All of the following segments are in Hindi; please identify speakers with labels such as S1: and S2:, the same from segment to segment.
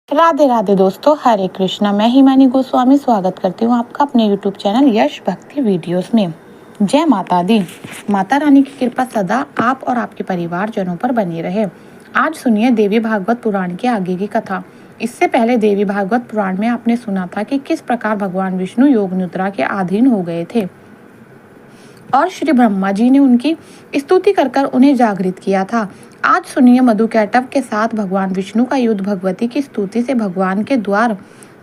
S1: राधे राधे दोस्तों, हरे कृष्णा। मैं हिमानी गोस्वामी स्वागत करती हूँ आपका अपने यूट्यूब चैनल यश भक्ति वीडियोस में। जय माता दी। माता रानी की कृपा सदा आप और आपके परिवारजनों पर बनी रहे। आज सुनिए देवी भागवत पुराण के आगे की कथा। इससे पहले देवी भागवत पुराण में आपने सुना था कि किस प्रकार भगवान विष्णु योग निद्रा के अधीन हो गए थे और श्री ब्रह्मा जी ने उनकी स्तुति कर कर उन्हें जागृत किया था। आज सुनिए मधुकैटभ के साथ भगवान विष्णु का युद्ध, भगवती की स्तुति से भगवान के द्वार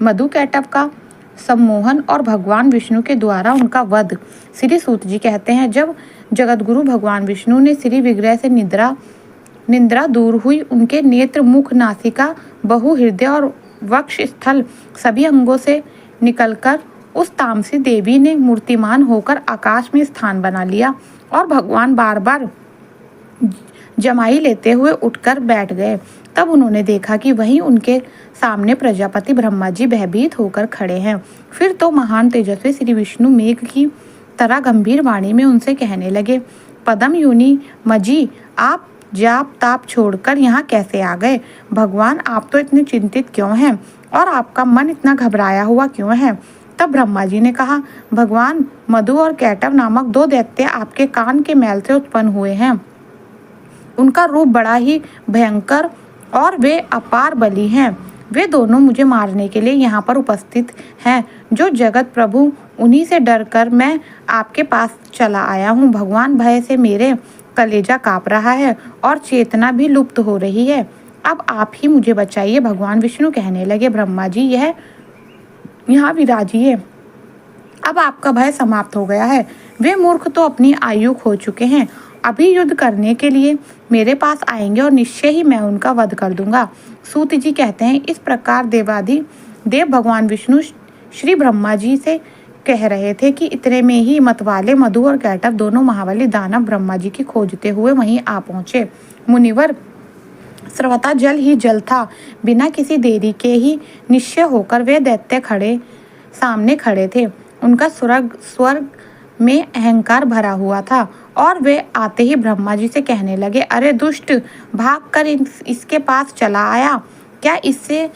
S1: मधुकैटभ का सम्मोहन और भगवान विष्णु के द्वारा उनका वध। श्री सूत जी कहते हैं, जब जगतगुरु भगवान विष्णु ने श्री विग्रह से निद्रा दूर हुई, उनके नेत्र, मुख, नासिका, बहु हृदय और वक्ष स्थल सभी अंगों से निकलकर उस तामसी देवी ने मूर्तिमान होकर आकाश में स्थान बना लिया और भगवान बार बार जमाई लेते हुए उठकर बैठ गए। तब उन्होंने देखा कि वहीं उनके सामने प्रजापति ब्रह्मा जी भयभीत होकर खड़े हैं। फिर तो महान तेजस्वी श्री विष्णु मेघ की तरह गंभीर वाणी में उनसे कहने लगे, पदम यूनि मजी, आप जाप ताप छोड़कर यहाँ कैसे आ गए? भगवान, आप तो इतने चिंतित क्यों हैं और आपका मन इतना घबराया हुआ क्यों है? तब ब्रह्मा जी ने कहा, भगवान, मधु और कैटभ नामक दो दैत्य आपके कान के मैल से उत्पन्न हुए हैं। उनका रूप बड़ा ही भयंकर और वे अपार बली हैं। वे दोनों मुझे मारने के लिए यहाँ पर उपस्थित हैं। जो जगत प्रभु, उन्हीं से डरकर मैं आपके पास चला आया हूँ। भगवान, भय से मेरे कलेजा काँप रहा है और चेतना भी लुप्त हो रही है। अब आप ही मुझे बचाइए। भगवान विष्णु कहने लगे, ब्रह्मा जी, यह यहाँ विराजिए। अब आपका भय समाप्त हो गया है। वे मूर्ख तो अपनी आयु खो चुके हैं। अभी युद्ध करने के लिए मेरे पास आएंगे और निश्चय ही मैं उनका वध कर दूंगा। सूत जी कहते हैं, इस प्रकार देव भगवान विष्णु श्री ब्रह्मा जी से कह रहे थे कि इतने में ही मतवाले मधु और कैटभ दोनों महाबली दानव ब्रह्मा जी की खोजते हुए वहीं आ पहुंचे। मुनिवर, सर्वथा जल ही जल था। बिना किसी देरी के ही निश्चय होकर वे दैत्य सामने खड़े थे। उनका स्वर्ग में अहंकार भरा हुआ था और वे आते ही ब्रह्मा जी से कहने लगे, अरे दुष्ट, भाग कर इसके पास चला आया, क्या इससे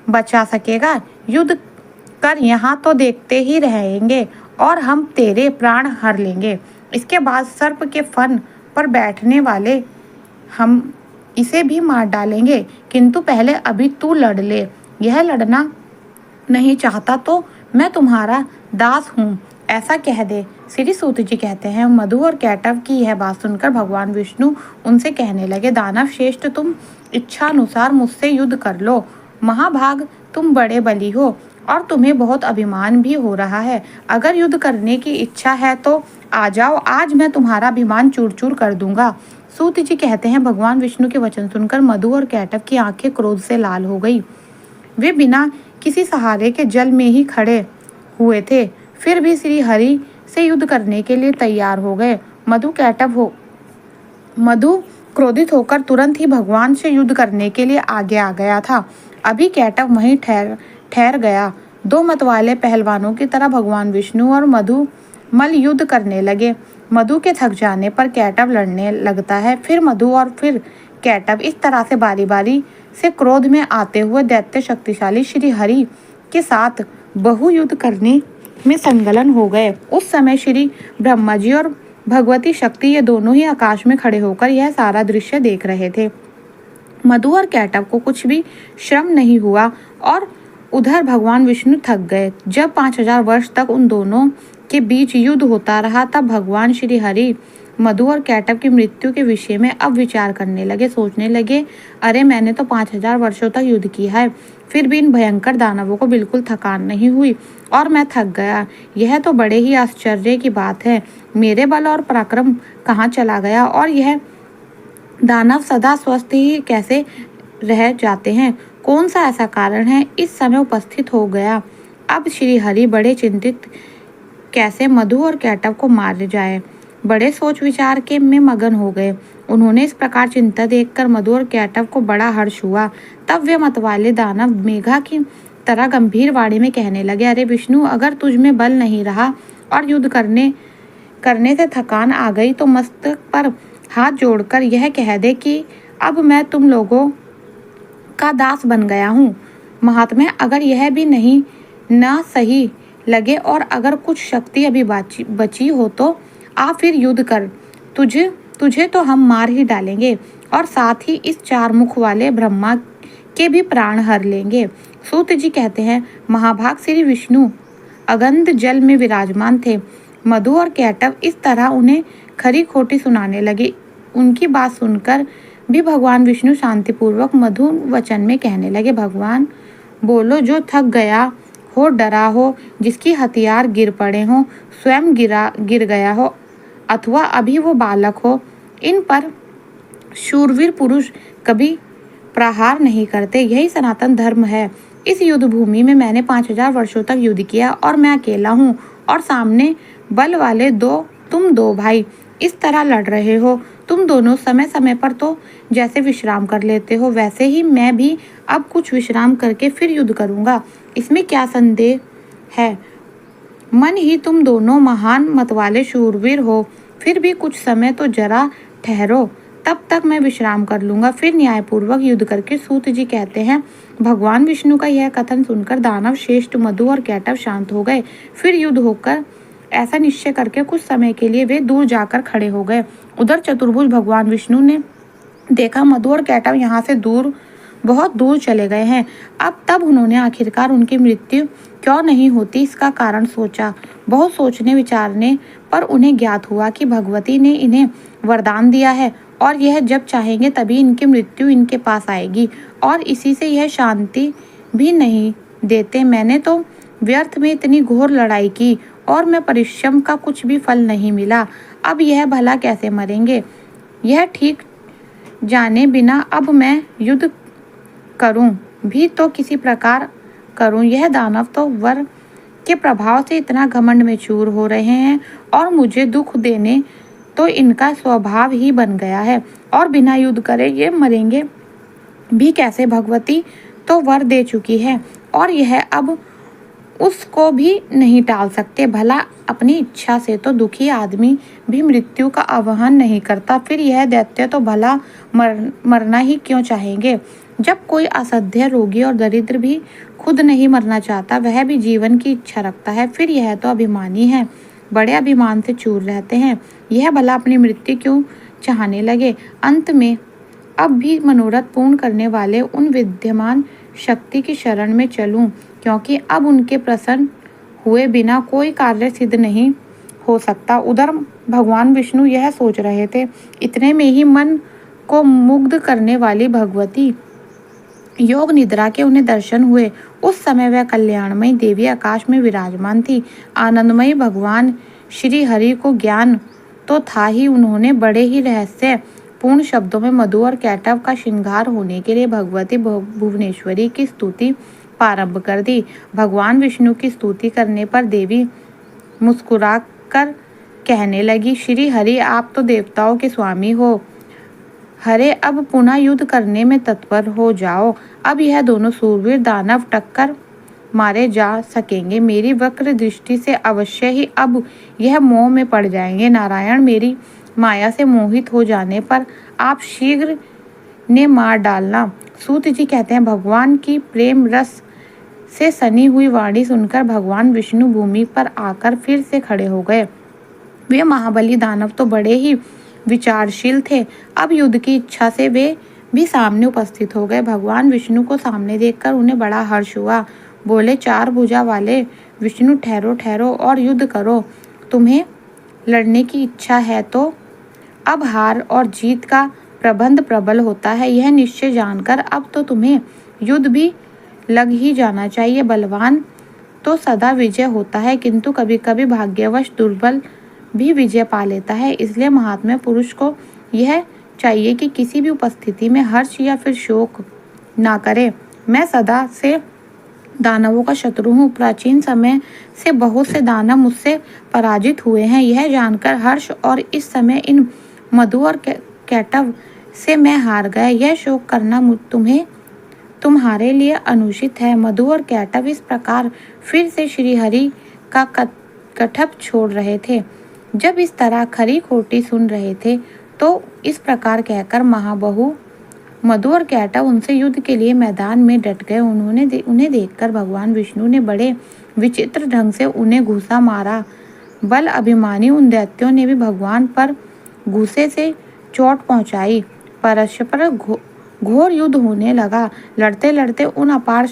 S1: बचा सकेगा? युद्ध कर, यहाँ तो देखते ही रहेंगे और हम तेरे प्राण हर लेंगे। इसके बाद सर्प के फन पर बैठने वाले हम इसे भी मार डालेंगे, किंतु पहले अभी तू लड़ ले। यह लड़ना नहीं चाहता तो मैं तुम्हारा दास हूँ, ऐसा कह दे। श्री सूत जी कहते हैं, मधु और कैटभ की यह बात सुनकर भगवान विष्णु उनसे कहने लगे, दानव श्रेष्ठ, तुम इच्छा अनुसार मुझसे युद्ध कर लो। महाभाग, तुम बड़े बली हो और तुम्हें बहुत अभिमान भी हो रहा है। अगर युद्ध करने की इच्छा है तो आ जाओ, आज मैं तुम्हारा अभिमान चूर चूर कर दूंगा। सूत जी कहते हैं, भगवान विष्णु के वचन सुनकर मधु और कैटभ की आंखें क्रोध से लाल हो गई। वे बिना किसी सहारे के जल में ही खड़े हुए थे, फिर भी श्री हरि से युद्ध करने के लिए तैयार हो गए। मधु क्रोधित होकर तुरंत ही भगवान से युद्ध करने के लिए आगे आ गया था। अभी कैटभ वहीं ठहर गया। दो मतवाले पहलवानों की तरह भगवान विष्णु और मधु मल युद्ध करने लगे। मधु के थक जाने पर कैटभ लड़ने लगता है, फिर मधु और फिर कैटभ, इस तरह से बारी बारी से क्रोध में आते हुए दैत्य शक्तिशाली श्री हरि के साथ बहु युद्ध करने में संलग्न हो गए। उस समय श्री ब्रह्मा जी और भगवती शक्ति, ये दोनों ही आकाश में खड़े होकर यह सारा दृश्य देख रहे थे। मधु और कैटभ को कुछ भी श्रम नहीं हुआ और उधर भगवान विष्णु थक गए। जब 5000 वर्ष तक उन दोनों के बीच युद्ध होता रहा, तब भगवान श्री हरि मधु और कैटभ की मृत्यु के विषय में अब विचार करने लगे। सोचने लगे, अरे मैंने तो 5000 वर्षों तक युद्ध किया है, फिर भी इन भयंकर दानवों को बिल्कुल थकान नहीं हुई और मैं थक गया। यह तो बड़े ही आश्चर्य की बात है। मेरे बल और पराक्रम कहाँ चला गया और यह दानव सदा स्वस्थ ही कैसे रह जाते हैं? कौन सा ऐसा कारण है इस समय उपस्थित हो गया? अब श्री हरि बड़े चिंतित, कैसे मधु और कैटभ को मार जाए, बड़े सोच विचार के में मगन हो गए। उन्होंने इस प्रकार चिंता देखकर मधु और कैटभ को बड़ा हर्ष हुआ। तब वे मतवाले दानव मेघा की तरह गंभीर वाणी में कहने लगे, अरे विष्णु, अगर तुझ में बल नहीं रहा और युद्ध करने से थकान आ गई तो मस्तक पर हाथ जोड़कर यह कह दे कि अब मैं तुम लोगों का दास बन गया हूँ। महात्मा, अगर यह भी नहीं ना सही लगे और अगर कुछ शक्ति अभी बची हो तो आ फिर युद्ध कर। तुझे तो हम मार ही डालेंगे और साथ ही इस चार मुख वाले ब्रह्मा के भी प्राण हर लेंगे। सूत जी कहते हैं, महाभाग श्री विष्णु अगंध जल में विराजमान थे। मधु और कैटव इस तरह उन्हें खरी खोटी सुनाने लगे। उनकी बात सुनकर भी भगवान विष्णु शांतिपूर्वक मधुर वचन में कहने लगे, भगवान बोलो, जो थक गया हो, डरा हो, जिसकी हथियार गिर पड़े हो, स्वयं गिर गया हो अथवा अभी वो बालक हो, इन पर शूरवीर पुरुष कभी प्रहार नहीं करते। यही सनातन धर्म है। इस युद्ध भूमि में मैंने 5000 वर्षों तक युद्ध किया और मैं अकेला हूँ और सामने बल वाले तुम दो भाई इस तरह लड़ रहे हो। तुम दोनों समय समय पर तो जैसे विश्राम कर लेते हो, वैसे ही मैं भी अब कुछ विश्राम करके फिर युद्ध करूंगा। इसमें क्या संदेह है? मन ही तुम दोनों महान मतवाले शूरवीर हो, फिर भी कुछ समय तो जरा ठहरो, तब तक मैं विश्राम कर लूंगा, फिर न्यायपूर्वक युद्ध करके। सूत जी कहते हैं, भगवान विष्णु का यह कथन सुनकर दानव श्रेष्ठ मधु और कैटव शांत हो गए। फिर युद्ध होकर ऐसा निश्चय करके कुछ समय के लिए वे दूर जाकर खड़े हो गए। उधर चतुर्भुज भगवान विष्णु ने देखा मधु और कैटव यहाँ से बहुत दूर चले गए हैं। अब तब उन्होंने आखिरकार उनकी मृत्यु क्यों नहीं होती इसका कारण सोचा। बहुत सोचने विचारने पर उन्हें ज्ञात हुआ कि भगवती ने इन्हें वरदान दिया है और यह जब चाहेंगे तभी इनकी मृत्यु इनके पास आएगी और इसी से यह शांति भी नहीं देते। मैंने तो व्यर्थ में इतनी घोर लड़ाई की और मैं परिश्रम का कुछ भी फल नहीं मिला। अब यह भला कैसे मरेंगे, यह ठीक जाने बिना अब मैं युद्ध करूं भी तो किसी प्रकार करूं। यह दानव तो वर के प्रभाव से इतना घमंड में चूर हो रहे हैं और मुझे दुख देने तो इनका स्वभाव ही बन गया है और बिना युद्ध करे ये मरेंगे भी कैसे। भगवती तो वर दे चुकी है और यह अब उसको भी नहीं टाल सकते। भला अपनी इच्छा से तो दुखी आदमी भी मृत्यु का आह्वान नहीं करता, फिर यह दैत्य तो भला मरना ही क्यों चाहेंगे। जब कोई असह्य रोगी और दरिद्र भी खुद नहीं मरना चाहता, वह भी जीवन की इच्छा रखता है, फिर यह तो अभिमानी है, बड़े अभिमान से चूर रहते हैं। यह भला अपनी मृत्यु क्यों चाहने लगे। अंत में अब भी मनोरथ पूर्ण करने वाले उन विद्यमान शक्ति की शरण में चलूं, क्योंकि अब उनके प्रसन्न हुए बिना कोई कार्य सिद्ध नहीं हो सकता। उधर भगवान विष्णु यह सोच रहे थे, इतने में ही मन को मुग्ध करने वाली भगवती योग निद्रा के उन्हें दर्शन हुए। उस समय वह कल्याणमयी देवी आकाश में विराजमान थी। आनंदमयी भगवान श्री हरि को ज्ञान तो था ही, उन्होंने बड़े ही रहस्य पूर्ण शब्दों में मधु और कैटव का श्रृंगार होने के लिए भगवती भुवनेश्वरी की स्तुति प्रारंभ कर दी। भगवान विष्णु की स्तुति करने पर देवी मुस्कुराकर कहने लगी, श्री हरि, आप तो देवताओं के स्वामी हो। हरे, अब पुनः युद्ध करने में तत्पर हो जाओ। अब यह दोनों सूरवीर दानव टक्कर मारे जा सकेंगे। मेरी वक्र दृष्टि से अवश्य ही अब यह मोह में पड़ जाएंगे। नारायण, मेरी माया से मोहित हो जाने पर आप शीघ्र ने मार डालना। सूत जी कहते हैं, भगवान की प्रेम रस से सनी हुई वाणी सुनकर भगवान विष्णु भूमि पर आकर फिर से खड़े हो गए। वे महाबली दानव तो बड़े ही विचारशील थे। अब युद्ध की इच्छा से वे भी सामने उपस्थित हो गए। भगवान विष्णु को सामने देखकर उन्हें बड़ा हर्ष हुआ। बोले, चार भुजा वाले विष्णु, ठहरो ठहरो और युद्ध करो। तुम्हें लड़ने की इच्छा है तो अब हार और जीत का प्रबंध प्रबल होता है, यह निश्चय जानकर अब तो तुम्हें युद्ध भी लग ही जाना चाहिए। बलवान तो सदा विजय होता है, किंतु कभी कभी भाग्यवश दुर्बल भी विजय पा लेता है। इसलिए महात्मा पुरुष को यह चाहिए कि किसी भी उपस्थिति में हर्ष या फिर शोक ना करे। मैं सदा से दानवों का शत्रु हूँ। प्राचीन समय से बहुत से दानव मुझसे पराजित हुए हैं। यह जानकर हर्ष और इस समय इन मधु और कैटव से मैं हार गया, यह शोक करना तुम्हारे लिए अनुचित है। मधु और कैटव इस प्रकार फिर से श्रीहरि का कथप छोड़ रहे थे। जब इस तरह खरी खोटी सुन रहे थे तो इस प्रकार कहकर मधु और कैटव उनसे युद्ध के लिए मैदान में डट गए। उन्हें देखकर भगवान विष्णु ने बड़े विचित्र ढंग से उन्हें घूसा मारा। बल अभिमानी उन दैत्यों ने भी भगवान पर घूसे से चोट पहुंचाई। परस्पर घोर युद्ध होने लगा। लड़ते लड़ते उन अपार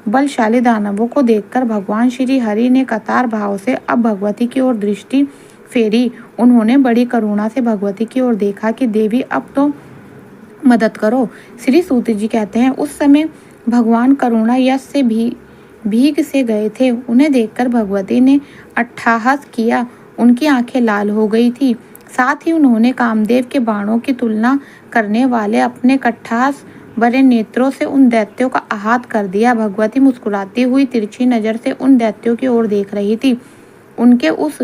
S1: बलशाली दानवों को देखकर भगवान श्री हरि ने कतार भाव से अब भगवती की ओर दृष्टि फेरी। उन्होंने बड़ी करुणा से भगवती की ओर देखा कि देवी अब तो मदद करो। श्री सूत जी कहते हैं, उस समय भगवान करुणा यश से भीग से गए थे। उन्हें देखकर भगवती ने अट्टहास किया। उनकी आंखें लाल हो गई थी। साथ ही उन्होंने कामदेव के बाणों की तुलना करने वाले अपने कट्ठास भरे नेत्रों से उन दैत्यों का आहत कर दिया। भगवती मुस्कुराती हुई तिरछी नजर से उन दैत्यों की ओर देख रही थी। उनके उस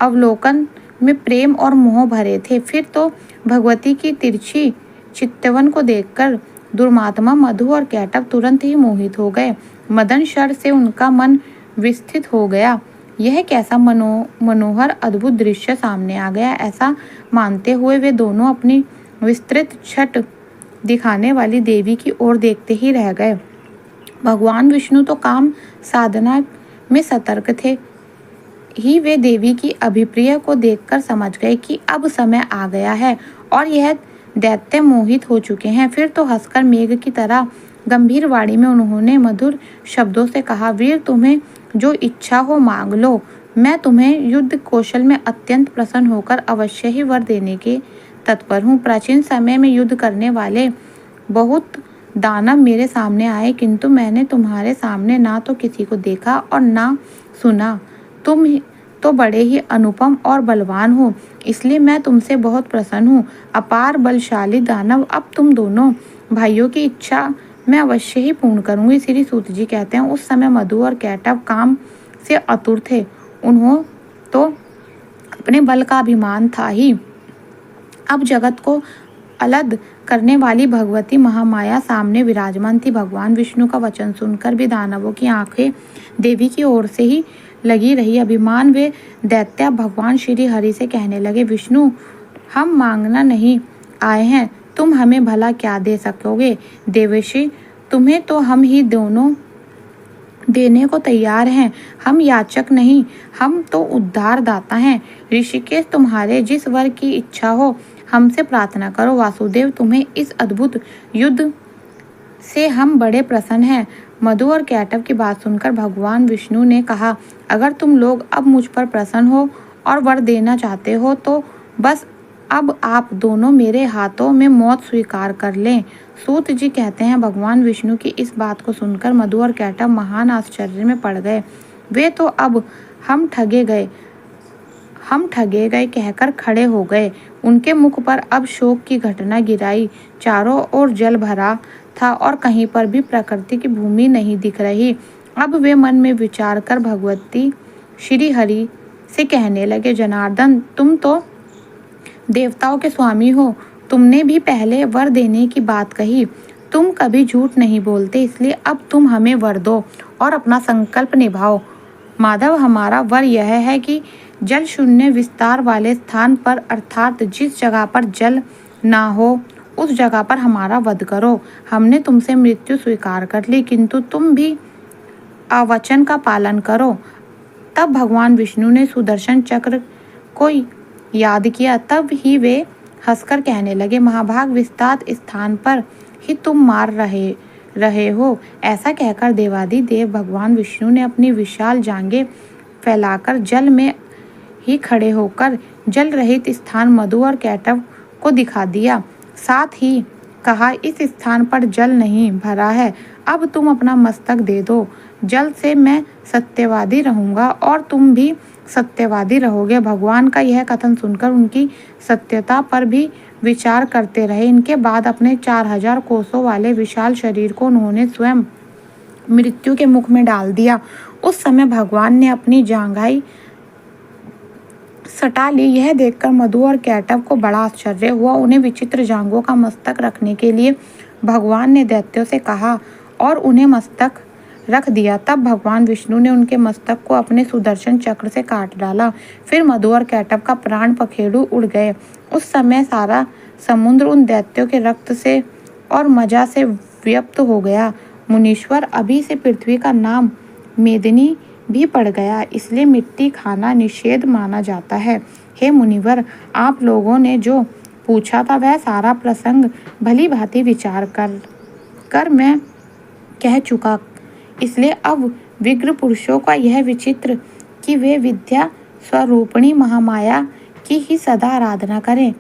S1: अवलोकन में प्रेम और मोह भरे थे। फिर तो भगवती की तिरछी चित्तवन को देखकर दुर्मात्मा मधु और कैटव तुरंत ही मोहित हो गए। मदन शर से उनका मन विस्थित हो गया। यह कैसा मनोहर अद्भुत दृश्य सामने आ गया, ऐसा मानते हुए वे दोनों अपनी विस्तृत छट दिखाने वाली देवी की ओर देखते ही रह गए। भगवान विष्णु तो काम साधना में सतर्क थे ही वे देवी की अभिप्रिय को देखकर समझ गए कि अब समय आ गया है और यह दैत्य मोहित हो चुके हैं। फिर तो हंसकर मेघ की तरह गंभीर वाणी में उन्होंने मधुर शब्दों से कहा, वीर तुम्हें जो इच्छा हो मांग लो। मैं तुम्हें युद्ध कौशल में अत्यंत प्रसन्न होकर अवश्य ही वर देने के तत्पर हूँ। प्राचीन समय में युद्ध करने वाले बहुत दानव मेरे सामने आए, किंतु मैंने तुम्हारे सामने ना तो किसी को देखा और ना सुना। तुम तो बड़े ही अनुपम और बलवान हो, इसलिए मैं तुमसे बहुत प्रसन्न हूँ। अपार बलशाली दानव, अब तुम दोनों भाइयों की इच्छा मैं अवश्य ही पूर्ण करूंगी। श्री सूत जी कहते हैं, उस समय मधु और कैटव काम से आतुर थे। उन्हों तो अपने बल का अभिमान था ही। अब जगत को अलग करने वाली भगवती महामाया सामने विराजमान थी। भगवान विष्णु का वचन सुनकर भी दानवों की आंखें देवी की ओर से ही लगी रही। अभिमान वे दैत्य भगवान श्री हरि से कहने लगे, विष्णु हम मांगना नहीं आए हैं, तुम हमें भला क्या दे सकोगे। देवर्षि तुम्हें तो हम ही दोनों देने को तैयार हैं। हम याचक नहीं, हम तो उद्धार दाता हैं। ऋषिकेश तुम्हारे जिस वर की इच्छा हो हमसे प्रार्थना करो। वासुदेव तुम्हें इस अद्भुत युद्ध से हम बड़े प्रसन्न हैं। मधु और कैटव की बात सुनकर भगवान विष्णु ने कहा, अगर तुम लोग अब मुझ पर प्रसन्न हो और वर देना चाहते हो तो बस अब आप दोनों मेरे हाथों में मौत स्वीकार कर लें। सूत जी कहते हैं, भगवान विष्णु की इस बात को सुनकर मधु और कैटव महान आश्चर्य में पड़ गए। वे तो अब हम ठगे गए कहकर खड़े हो गए। उनके मुख पर अब शोक की घटना गिराई। चारों ओर जल भरा था और कहीं पर भी प्रकृति की भूमि नहीं दिख रही। अब वे मन में विचार कर भगवती श्री हरि से कहने लगे, जनार्दन तुम तो देवताओं के स्वामी हो, तुमने भी पहले वर देने की बात कही। तुम कभी झूठ नहीं बोलते, इसलिए अब तुम हमें वर दो और अपना संकल्प निभाओ। माधव, हमारा वर यह है कि जल शून्य विस्तार वाले स्थान पर, अर्थात जिस जगह पर जल ना हो उस जगह पर हमारा वध करो। हमने तुमसे मृत्यु स्वीकार कर ली, किंतु तुम भी अवचन का पालन करो। तब भगवान विष्णु ने सुदर्शन चक्र को याद किया। तब ही वे हंसकर कहने लगे, महाभाग विस्तार स्थान पर ही तुम मार रहे हो। ऐसा कहकर देवादिदेव भगवान विष्णु ने अपनी विशाल जांघें फैलाकर जल में ही खड़े होकर जल रहित स्थान मधु और कैटव को दिखा दिया। साथ ही कहा, इस स्थान पर जल नहीं भरा है, अब तुम अपना मस्तक दे दो। जल से मैं सत्यवादी रहूंगा और तुम भी सत्यवादी रहोगे। भगवान का यह कथन सुनकर उनकी सत्यता पर भी विचार करते रहे। इनके बाद अपने 4000 कोसों वाले विशाल शरीर को उन्होंने स्वयं मृत्यु के मुख में डाल दिया। उस समय भगवान ने अपनी जांघाई सटा ली। यह देखकर मधु और कैटव को बड़ा आश्चर्य हुआ। उन्हें विचित्र जांघों का मस्तक रखने के लिए भगवान ने दैत्यों से कहा और उन्हें मस्तक रख दिया। तब भगवान विष्णु ने उनके मस्तक को अपने सुदर्शन चक्र से काट डाला। फिर मधु और कैटव का प्राण पखेरु उड़ गए। उस समय सारा समुद्र उन दैत्यों के रक्त से और मजा से व्यक्त हो गया। मुनीश्वर, अभी से पृथ्वी का नाम मेदिनी भी पड़ गया, इसलिए मिट्टी खाना निषेध माना जाता है। हे मुनिवर, आप लोगों ने जो पूछा था वह सारा प्रसंग भली भांति विचार कर मैं कह चुका, इसलिए अब विग्र पुरुषों का यह विचित्र कि वे विद्या स्वरूपिणी महामाया की ही सदा आराधना करें।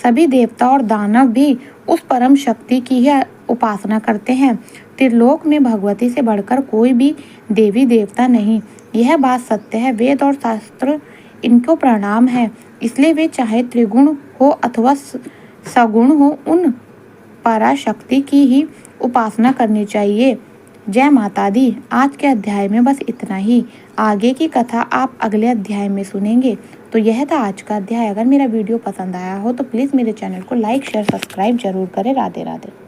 S1: सभी देवता और दानव भी उस परम शक्ति की ही उपासना करते हैं। त्रिलोक में भगवती से बढ़कर कोई भी देवी देवता नहीं, यह बात सत्य है। वेद और शास्त्र इनको प्रणाम है, इसलिए वे चाहे त्रिगुण हो अथवा सगुण हो, उन पराशक्ति की ही उपासना करनी चाहिए। जय माता दी। आज के अध्याय में बस इतना ही। आगे की कथा आप अगले अध्याय में सुनेंगे। तो यह था आज का अध्याय। अगर मेरा वीडियो पसंद आया हो तो प्लीज़ मेरे चैनल को लाइक शेयर सब्सक्राइब जरूर करें। राधे राधे।